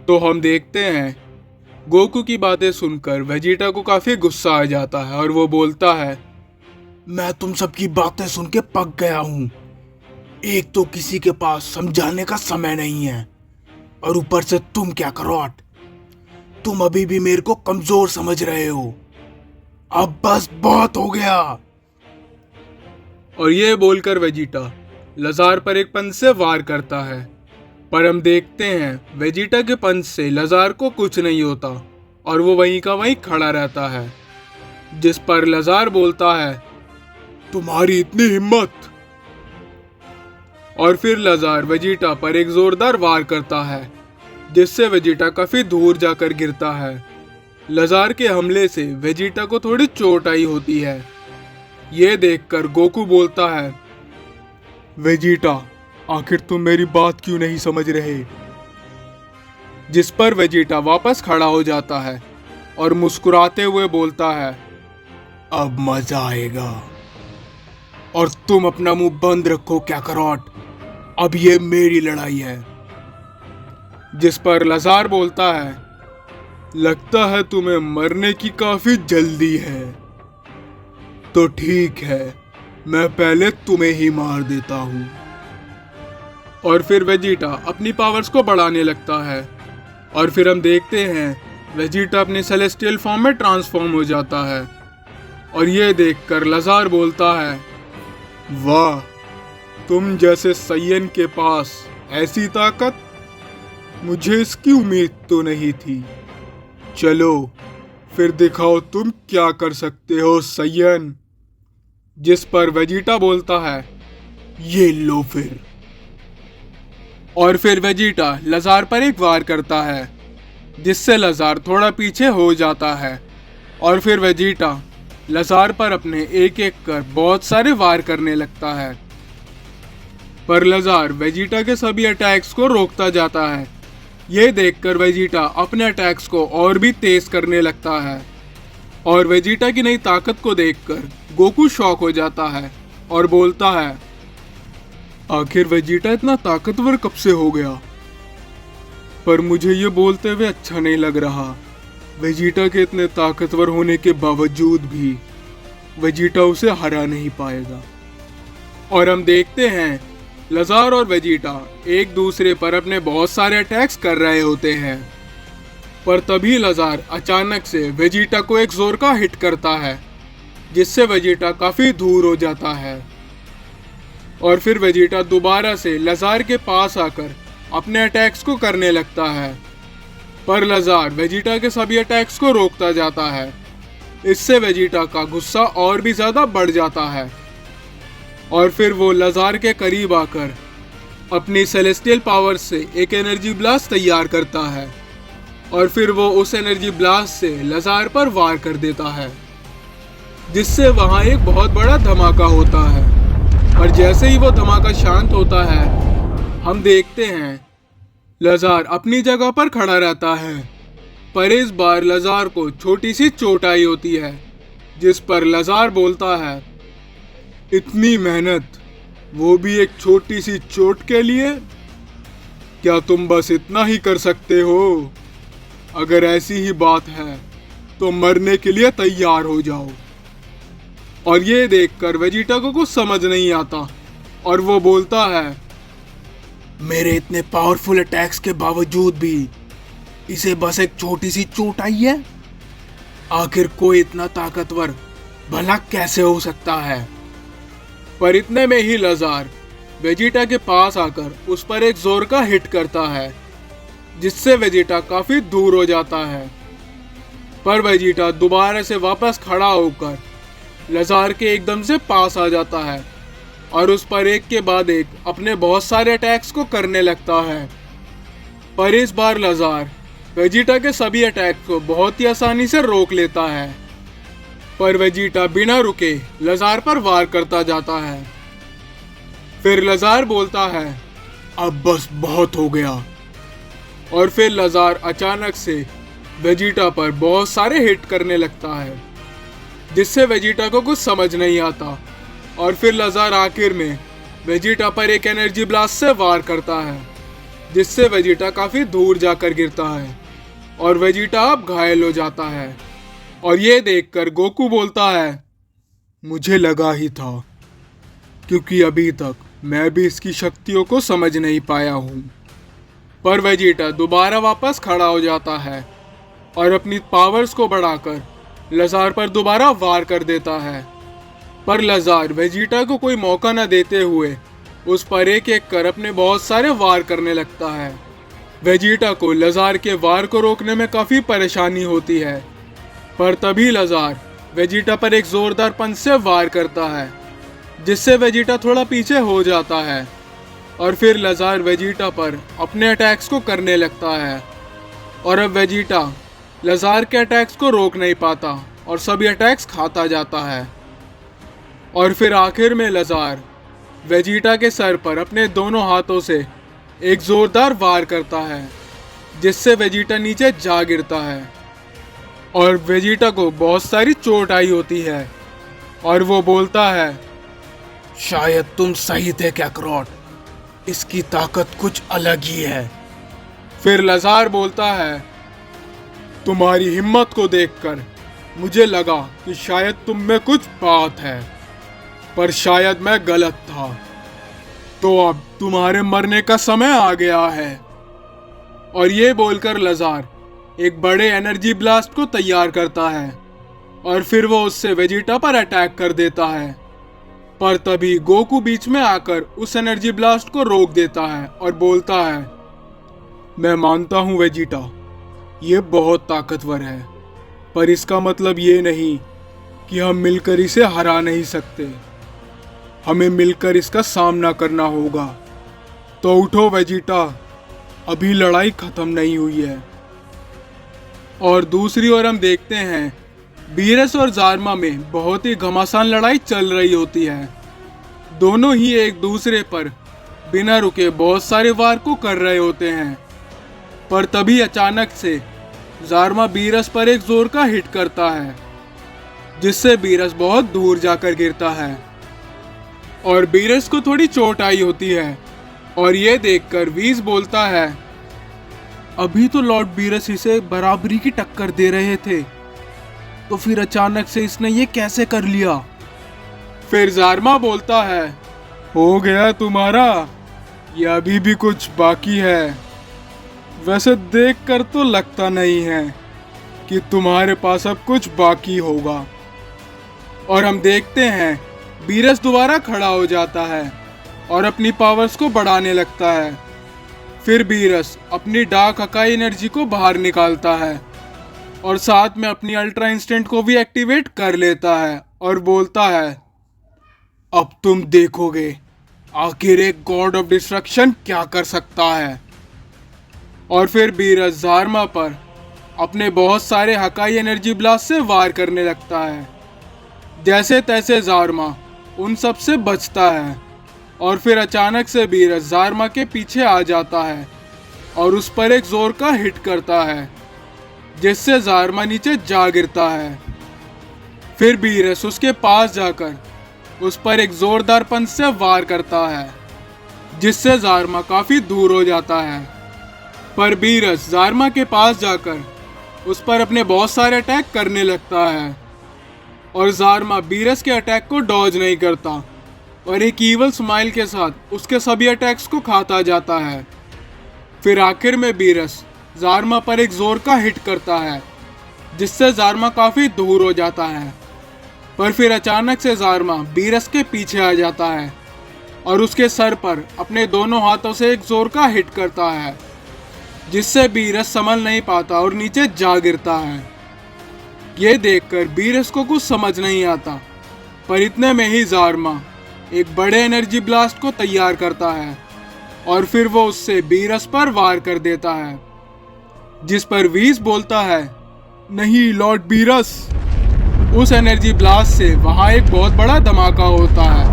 तो हम देखते हैं गोकू की बातें सुनकर वेजिटा को काफी गुस्सा आ जाता है और वो बोलता है, मैं तुम सबकी बातें सुन के पक गया हूँ। एक तो किसी के पास समझाने का समय नहीं है और ऊपर से तुम क्या करोट, तुम अभी भी मेरे को कमजोर समझ रहे हो। अब बस बहुत हो गया। और ये बोलकर वेजिटा लजार पर एक पंच से वार करता है। पर हम देखते हैं वेजिटा के पंच से लजार को कुछ नहीं होता और वो वहीं का वहीं खड़ा रहता है। जिस पर लजार बोलता है, तुम्हारी इतनी हिम्मत। और फिर लजार वेजिटा पर एक जोरदार वार करता है जिससे वेजिटा काफी दूर जाकर गिरता है। लजार के हमले से वेजिटा को थोड़ी चोट आई होती है। ये देखकर गोकू बोलता है, वेजिटा, आखिर तुम मेरी बात क्यों नहीं समझ रहे। जिस पर वेजिटा वापस खड़ा हो जाता है और मुस्कुराते हुए बोलता है, अब मजा आएगा। और तुम अपना मुंह बंद रखो क्या करोट, अब ये मेरी लड़ाई है। जिस पर लजार बोलता है, लगता है तुम्हें मरने की काफी जल्दी है। तो ठीक है, मैं पहले तुम्हें ही मार देता हूं। और फिर वेजिटा अपनी पावर्स को बढ़ाने लगता है और फिर हम देखते हैं वेजिटा अपने सेलेस्टियल फॉर्म में ट्रांसफॉर्म हो जाता है। और ये देखकर लजार बोलता है, वाह, तुम जैसे सैयन के पास ऐसी ताकत, मुझे इसकी उम्मीद तो नहीं थी। चलो फिर दिखाओ तुम क्या कर सकते हो सैयन। जिस पर वेजिटा बोलता है, ये लो फिर। और फिर वेजिटा लजार पर एक वार करता है जिससे लजार थोड़ा पीछे हो जाता है। और फिर वेजिटा लजार पर अपने एक एक कर बहुत सारे वार करने लगता है। पर लजार वेजिटा के सभी अटैक्स को रोकता जाता है। ये देखकर वेजिटा अपने अटैक्स को और भी तेज करने लगता है। और वेजिटा की नई ताकत को देखकर गोकू शॉक हो जाता है और बोलता है, आखिर वेजिटा इतना ताकतवर कब से हो गया। पर मुझे ये बोलते हुए अच्छा नहीं लग रहा। वेजिटा के इतने ताकतवर होने के बावजूद भी वेजिटा उसे हरा नहीं पाएगा। और हम देखते हैं लजार और वेजिटा एक दूसरे पर अपने बहुत सारे अटैक्स कर रहे होते हैं। पर तभी लजार अचानक से वेजिटा को एक जोर का हिट करता है जिससे वेजिटा काफी दूर हो जाता है। और फिर वेजिटा दोबारा से लजार के पास आकर अपने अटैक्स को करने लगता है। पर लजार वेजिटा के सभी अटैक्स को रोकता जाता है। इससे वेजिटा का गुस्सा और भी ज्यादा बढ़ जाता है। और फिर वो लजार के करीब आकर अपनी सेलेस्टियल पावर से एक एनर्जी ब्लास्ट तैयार करता है। और फिर वो उस एनर्जी ब्लास्ट से लजार पर वार कर देता है जिससे वहां एक बहुत बड़ा धमाका होता है। और जैसे ही वो धमाका शांत होता है, हम देखते हैं लजार अपनी जगह पर खड़ा रहता है। पर इस बार लजार को छोटी सी चोट आई होती है। जिस पर लजार बोलता है, इतनी मेहनत, वो भी एक छोटी सी चोट के लिए। क्या तुम बस इतना ही कर सकते हो? अगर ऐसी ही बात है तो मरने के लिए तैयार हो जाओ। और ये देखकर वेजिटा को कुछ समझ नहीं आता और वो बोलता है, मेरे इतने पावरफुल अटैक्स के बावजूद भी इसे बस एक छोटी सी चोट आई है। आखिर कोई इतना ताकतवर भला कैसे हो सकता है। पर इतने में ही लजार वेजिटा के पास आकर उस पर एक जोर का हिट करता है जिससे वेजिटा काफी दूर हो जाता है। पर वेजिटा दोबारा से वापस खड़ा होकर लजार के एकदम से पास आ जाता है और उस पर एक के बाद एक अपने बहुत सारे अटैक्स को करने लगता है। पर इस बार लजार वेजिटा के सभी अटैक्स को बहुत ही आसानी से रोक लेता है। पर वेजिटा बिना रुके लजार पर वार करता जाता है। फिर लजार बोलता है, अब बस बहुत हो गया। और फिर लजार अचानक से वेजिटा पर बहुत सारे हिट करने लगता है जिससे वेजिटा को कुछ समझ नहीं आता। और फिर लजार आखिर में वेजिटा पर एक एनर्जी ब्लास्ट से वार करता है जिससे वेजिटा काफी दूर जाकर गिरता है और वेजिटा अब घायल हो जाता है। और ये देखकर गोकू बोलता है, मुझे लगा ही था, क्योंकि अभी तक मैं भी इसकी शक्तियों को समझ नहीं पाया हूँ। पर वेजिटा दोबारा वापस खड़ा हो जाता है और अपनी पावर्स को बढ़ाकर लजार पर दोबारा वार कर देता है। पर लजार वेजिटा को कोई मौका न देते हुए उस पर एक एक कर अपने बहुत सारे वार करने लगता है। वेजिटा को लजार के वार को रोकने में काफी परेशानी होती है, पर तभी लजार वेजिटा पर एक जोरदार पंच से वार करता है, जिससे वेजिटा थोड़ा पीछे हो जाता है। और फिर लजार वेजिटा पर अपने अटैक्स को करने लगता है और अब वेजिटा लजार के अटैक्स को रोक नहीं पाता और सभी अटैक्स खाता जाता है। और फिर आखिर में लजार वेजिटा के सर पर अपने दोनों हाथों से एक जोरदार वार करता है, जिससे वेजिटा नीचे जा गिरता है और वेजिटा को बहुत सारी चोट आई होती है और वो बोलता है, शायद तुम सही थे कैकरॉट, इसकी ताकत कुछ अलग ही है। फिर लजार बोलता है, तुम्हारी हिम्मत को देखकर मुझे लगा कि शायद तुम में कुछ बात है, पर शायद मैं गलत था। तो अब तुम्हारे मरने का समय आ गया है। और ये बोलकर लजार एक बड़े एनर्जी ब्लास्ट को तैयार करता है और फिर वो उससे वेजिटा पर अटैक कर देता है। पर तभी गोकू बीच में आकर उस एनर्जी ब्लास्ट को रोक देता है और बोलता है, मैं मानता हूं वेजिटा, ये बहुत ताकतवर है, पर इसका मतलब ये नहीं कि हम मिलकर इसे हरा नहीं सकते। हमें मिलकर इसका सामना करना होगा। तो उठो वेजिटा, अभी लड़ाई खत्म नहीं हुई है। और दूसरी ओर हम देखते हैं बीरस और जारमा में बहुत ही घमासान लड़ाई चल रही होती है। दोनों ही एक दूसरे पर बिना रुके बहुत सारे वार को कर रहे होते हैं। पर तभी अचानक से जारमा बीरस पर एक जोर का हिट करता है, जिससे बीरस बहुत दूर जाकर गिरता है और बीरस को थोड़ी चोट आई होती है। और ये देखकर वीज बोलता है, अभी तो लॉर्ड बीरस इसे बराबरी की टक्कर दे रहे थे, तो फिर अचानक से इसने ये कैसे कर लिया। फिर जारमा बोलता है, हो गया तुम्हारा, ये अभी भी कुछ बाकी है। वैसे देखकर तो लगता नहीं है कि तुम्हारे पास अब कुछ बाकी होगा। और हम देखते हैं बीरस दोबारा खड़ा हो जाता है और अपनी पावर्स को बढ़ाने लगता है। फिर बीरस अपनी डार्क अकाई एनर्जी को बाहर निकालता है और साथ में अपनी अल्ट्रा इंस्टेंट को भी एक्टिवेट कर लेता है और बोलता है, अब तुम देखोगे आखिर एक गॉड ऑफ डिस्ट्रक्शन क्या कर सकता है। और फिर बीरस जारमा पर अपने बहुत सारे हकाई एनर्जी ब्लास्ट से वार करने लगता है। जैसे तैसे जारमा उन सब से बचता है और फिर अचानक से बीरस जारमा के पीछे आ जाता है और उस पर एक जोर का हिट करता है, जिससे जारमा नीचे जा गिरता है। फिर बीरस उसके पास जाकर उस पर एक जोरदार पंच से वार करता है, जिससे जारमा काफी दूर हो जाता है। पर बीरस जारमा के पास जाकर उस पर अपने बहुत सारे अटैक करने लगता है और जारमा बीरस के अटैक को डॉज नहीं करता और एक ईवल स्माइल के साथ उसके सभी अटैक्स को खाता जाता है। फिर आखिर में बीरस जारमा पर एक जोर का हिट करता है, जिससे जारमा काफी दूर हो जाता है। पर फिर अचानक से जारमा बीरस के पीछे आ जाता है और उसके सर पर अपने दोनों हाथों से एक जोर का हिट करता है, जिससे बीरस संभल नहीं पाता और नीचे जा गिरता है। ये देखकर बीरस को कुछ समझ नहीं आता, पर इतने में ही जारमा एक बड़े एनर्जी ब्लास्ट को तैयार करता है और फिर वो उससे बीरस पर वार कर देता है, जिस पर वीस बोलता है, नहीं लॉर्ड बीरस। उस एनर्जी ब्लास्ट से वहां एक बहुत बड़ा धमाका होता है